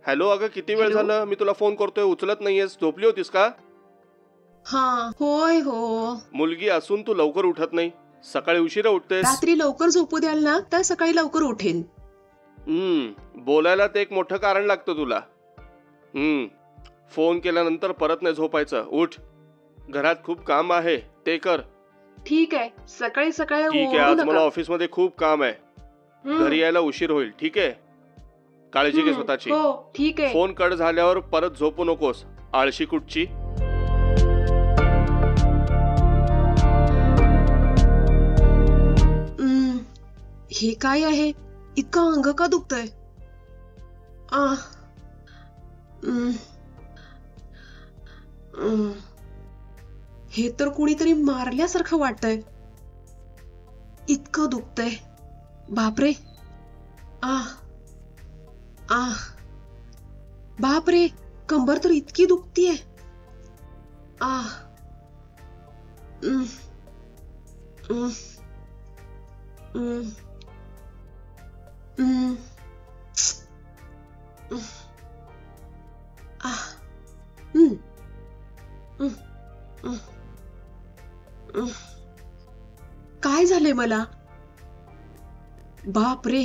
Hello, अगं किती वेळ हॅलो? झालं मी तुला फोन करतोय, उचलत नाहीयेस. झोपली होतीस का? हा, होय हो. मुलगी असून तू लवकर उठत नाही, सकाळी उशिरा उठतेस. रात्री लवकर झोपू द्याल ना तर सकाळी लवकर उठेन. बोलायला ते एक मोठं कारण लागतं तुला. फोन केल्यानंतर परत नाही झोपायचं. उठ, घरात खूप काम आहे ते कर. ठीक आहे, सकाळी सकाळी ठीक आहे, ओरडू आज मला नका. ऑफिसमध्ये खूप काम आहे. हम्म, घरी यायला उशीर होईल. ठीक आहे, काळजी घे स्वतःची. हो ठीक आहे. फोन कट झाल्यावर परत झोपू नकोस, आळशी कुठची. हे काय आहे, इतकं अंग का दुखतंय? हे तर कुणीतरी मारल्यासारखं वाटतंय. इतकं दुखतंय, बापरे. बापरे, कंबर तर इतकी दुखतीये. काय झालंय मला? बाप रे,